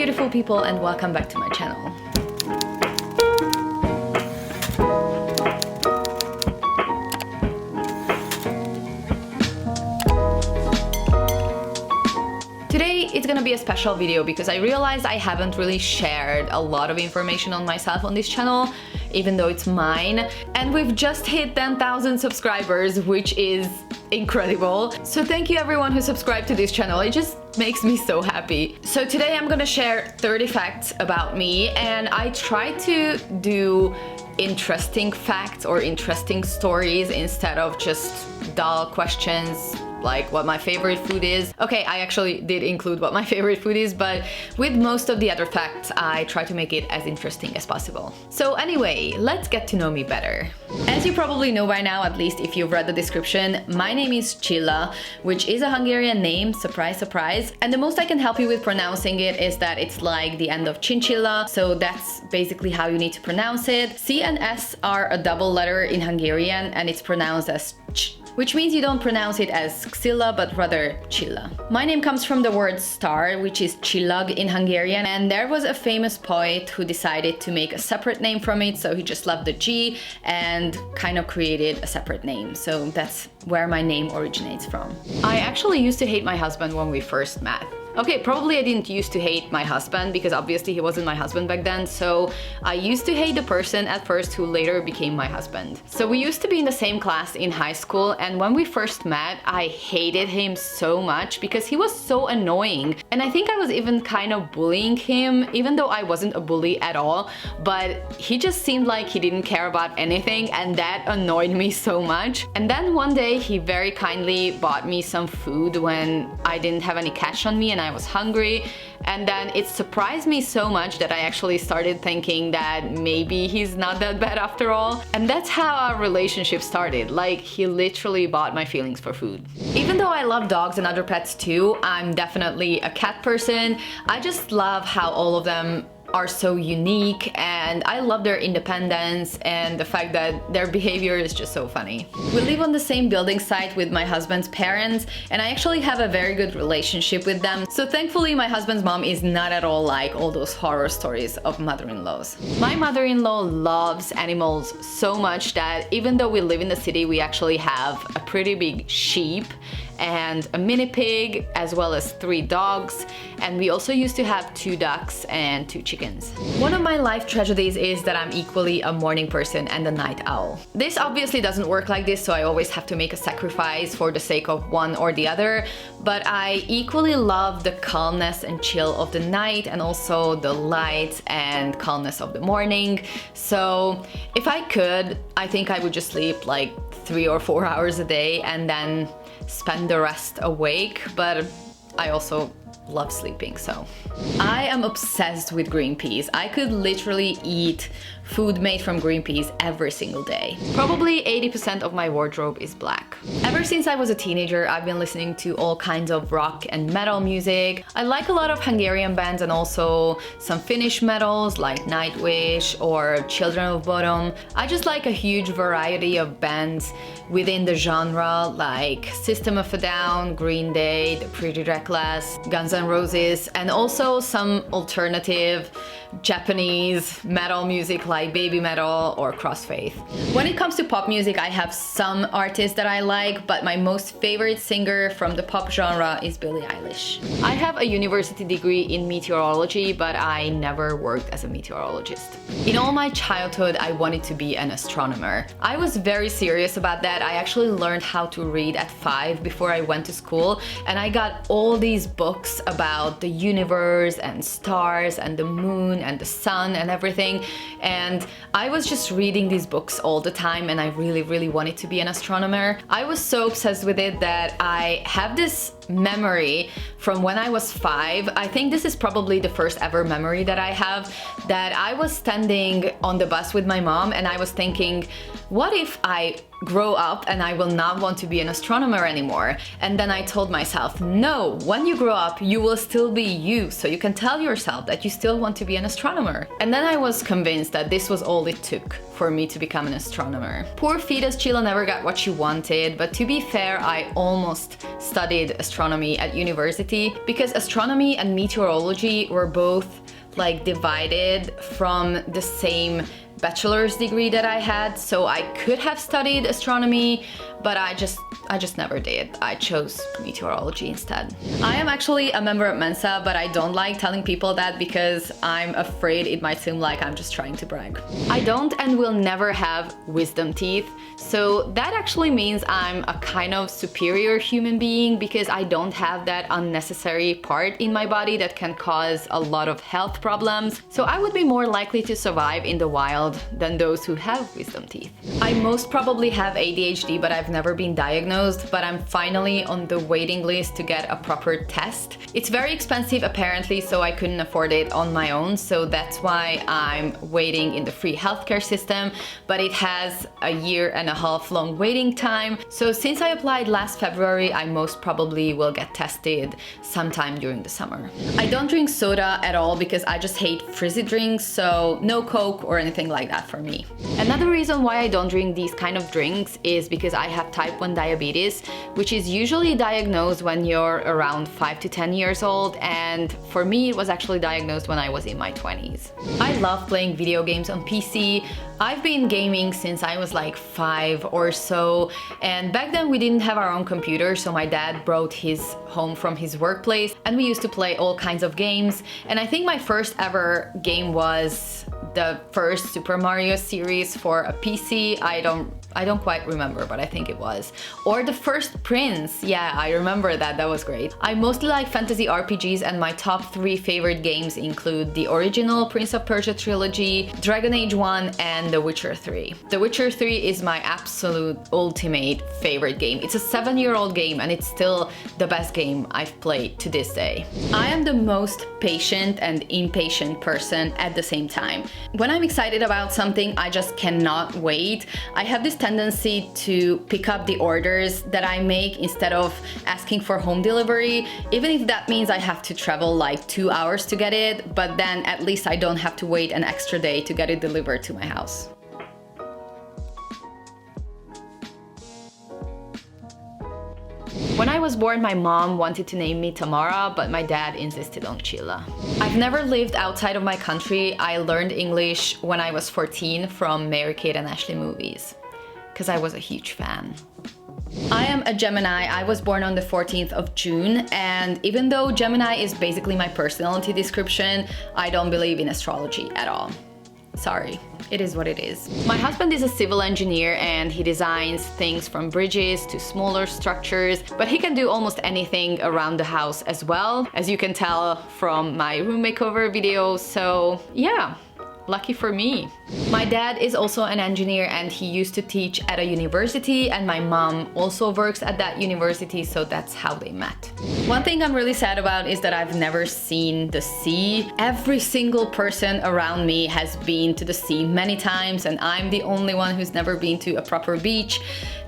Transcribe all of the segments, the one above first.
beautiful people, and welcome back to my channel. Today it's gonna be a special video because I realized I haven't really shared a lot of information on myself on this channel, even though it's mine. And we've just hit 10,000 subscribers, which is incredible. So thank you everyone who subscribed to this channel. It just makes me so happy. So today I'm gonna share 30 facts about me, and I try to do interesting facts or interesting stories instead of just dull questions like what my favorite food is. Okay, I actually did include what my favorite food is, but with most of the other facts, I try to make it as interesting as possible. So anyway, let's get to know me better. As you probably know by now, at least if you've read the description, my name is Csilla, which is a Hungarian name, surprise, surprise. And the most I can help you with pronouncing it is that it's like the end of chinchilla, so that's basically how you need to pronounce it. C and S are a double letter in Hungarian, and it's pronounced as ch, which means you don't pronounce it as Csilla, but rather Chilla. My name comes from the word star, which is csillag in Hungarian, and there was a famous poet who decided to make a separate name from it, so he just left the G and kind of created a separate name. So that's where my name originates from. I actually used to hate my husband when we first met. Okay, probably I didn't used to hate my husband because obviously he wasn't my husband back then, so I used to hate the person at first who later became my husband. So we used to be in the same class in high school, and when we first met, I hated him so much because he was so annoying. And I think I was even kind of bullying him, even though I wasn't a bully at all, but he just seemed like he didn't care about anything, and that annoyed me so much. And then one day he very kindly bought me some food when I didn't have any cash on me and I was hungry, and then it surprised me so much that I actually started thinking that maybe he's not that bad after all. And that's how our relationship started. Like, he literally bought my feelings for food. Even though I love dogs and other pets too, I'm definitely a cat person. I just love how all of them are so unique, and I love their independence and the fact that their behavior is just so funny. We live on the same building site with my husband's parents, and I actually have a very good relationship with them. So thankfully my husband's mom is not at all like all those horror stories of mother-in-laws. My mother-in-law loves animals so much that even though we live in the city, we actually have a pretty big sheep and a mini pig, as well as 3 dogs, and we also used to have 2 ducks and 2 chickens. One of my life tragedies is that I'm equally a morning person and a night owl. This obviously doesn't work like this, so I always have to make a sacrifice for the sake of one or the other, but I equally love the calmness and chill of the night and also the light and calmness of the morning. So if I could, I think I would just sleep like 3 or 4 hours a day and then spend the rest awake, but I also love sleeping, so. I am obsessed with green peas. I could literally eat food made from green peas every single day. Probably 80% of my wardrobe is black. Ever since I was a teenager, I've been listening to all kinds of rock and metal music. I like a lot of Hungarian bands and also some Finnish metals like Nightwish or Children of Bodom. I just like a huge variety of bands within the genre, like System of a Down, Green Day, The Pretty Reckless, Guns N' Roses, and also some alternative Japanese metal music like baby metal or crossfaith. When it comes to pop music, I have some artists that I like, but my most favorite singer from the pop genre is Billie Eilish. I have a university degree in meteorology, but I never worked as a meteorologist. In all my childhood, I wanted to be an astronomer. I was very serious about that. I actually learned how to read at 5 before I went to school, and I got all these books about the universe and stars and the moon and the sun and everything, and I was just reading these books all the time, and I really wanted to be an astronomer. I was so obsessed with it that I have this memory from when I was 5. I think this is probably the first ever memory that I have, that I was standing on the bus with my mom and I was thinking, what if I grow up and I will not want to be an astronomer anymore? And then I told myself, no, when you grow up, you will still be you, so you can tell yourself that you still want to be an astronomer. And then I was convinced that this was all it took for me to become an astronomer. Poor fetus Chilla never got what she wanted, but to be fair, I almost studied astronomy at university because astronomy and meteorology were both like divided from the same bachelor's degree that I had, so I could have studied astronomy, but I just never did. I chose meteorology instead. I am actually a member of Mensa, but I don't like telling people that because I'm afraid it might seem like I'm just trying to brag. I don't and will never have wisdom teeth, so that actually means I'm a kind of superior human being because I don't have that unnecessary part in my body that can cause a lot of health problems, so I would be more likely to survive in the wild than those who have wisdom teeth. I most probably have ADHD, but I've never been diagnosed, but I'm finally on the waiting list to get a proper test. It's very expensive apparently, so I couldn't afford it on my own, so that's why I'm waiting in the free healthcare system, but it has a 1.5 year long waiting time. So since I applied last February, I most probably will get tested sometime during the summer. I don't drink soda at all because I just hate fizzy drinks, so no Coke or anything like that for me. Another reason why I don't drink these kind of drinks is because I have type 1 diabetes, which is usually diagnosed when you're around 5 to 10 years old, and for me it was actually diagnosed when I was in my 20s. I love playing video games on PC. I've been gaming since I was like 5 or so, and back then we didn't have our own computer, so my dad brought his home from his workplace and we used to play all kinds of games, and I think my first ever game was the first Super Mario series for a PC. I don't quite remember, but I think it was. Or the first Prince. Yeah, I remember that. That was great. I mostly like fantasy RPGs, and my top 3 favorite games include the original Prince of Persia trilogy, Dragon Age 1, and The Witcher 3. The Witcher 3 is my absolute ultimate favorite game. It's a 7-year-old game, and it's still the best game I've played to this day. I am the most patient and impatient person at the same time. When I'm excited about something, I just cannot wait. I have this tendency to pick up the orders that I make instead of asking for home delivery, even if that means I have to travel like 2 hours to get it, but then at least I don't have to wait an extra day to get it delivered to my house. When I was born, my mom wanted to name me Tamara, but my dad insisted on Chilla. I've never lived outside of my country. I learned English when I was 14 from Mary-Kate and Ashley movies, because I was a huge fan. I am a Gemini. I was born on the 14th of June, and even though Gemini is basically my personality description, I don't believe in astrology at all. Sorry, it is what it is. My husband is a civil engineer and he designs things from bridges to smaller structures, but he can do almost anything around the house as well, as you can tell from my room makeover video, so yeah. Lucky for me. My dad is also an engineer and he used to teach at a university, and my mom also works at that university, so that's how they met. One thing I'm really sad about is that I've never seen the sea. Every single person around me has been to the sea many times, and I'm the only one who's never been to a proper beach.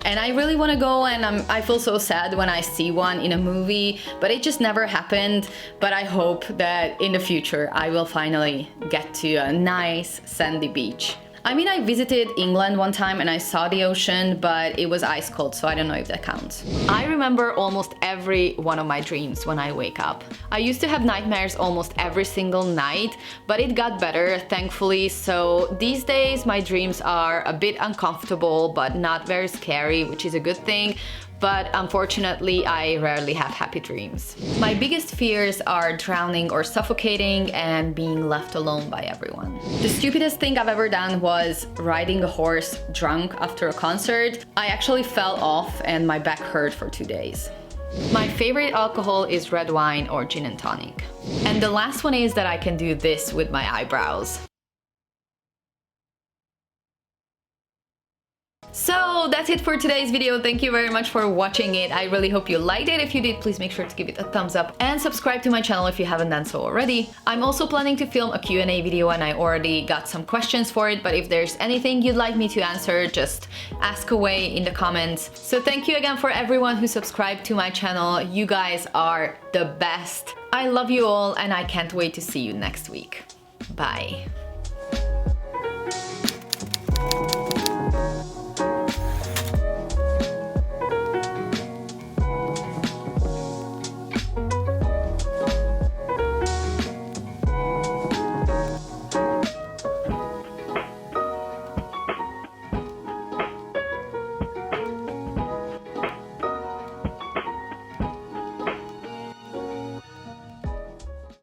And I really want to go, and I feel so sad when I see one in a movie, but it just never happened. But I hope that in the future I will finally get to a nice sandy beach. I mean, I visited England one time and I saw the ocean, but it was ice cold, so I don't know if that counts. I remember almost every one of my dreams when I wake up. I used to have nightmares almost every single night, but it got better, thankfully, so these days my dreams are a bit uncomfortable, but not very scary, which is a good thing. But unfortunately, I rarely have happy dreams. My biggest fears are drowning or suffocating and being left alone by everyone. The stupidest thing I've ever done was riding a horse drunk after a concert. I actually fell off and my back hurt for 2 days. My favorite alcohol is red wine or gin and tonic. And the last one is that I can do this with my eyebrows. So that's it for today's video. Thank you very much for watching it. I really hope you liked it. If you did, please make sure to give it a thumbs up and subscribe to my channel if you haven't done so already. I'm also planning to film a Q&A video and I already got some questions for it, but if there's anything you'd like me to answer, just ask away in the comments. So thank you again for everyone who subscribed to my channel. You guys are the best. I love you all and I can't wait to see you next week. Bye.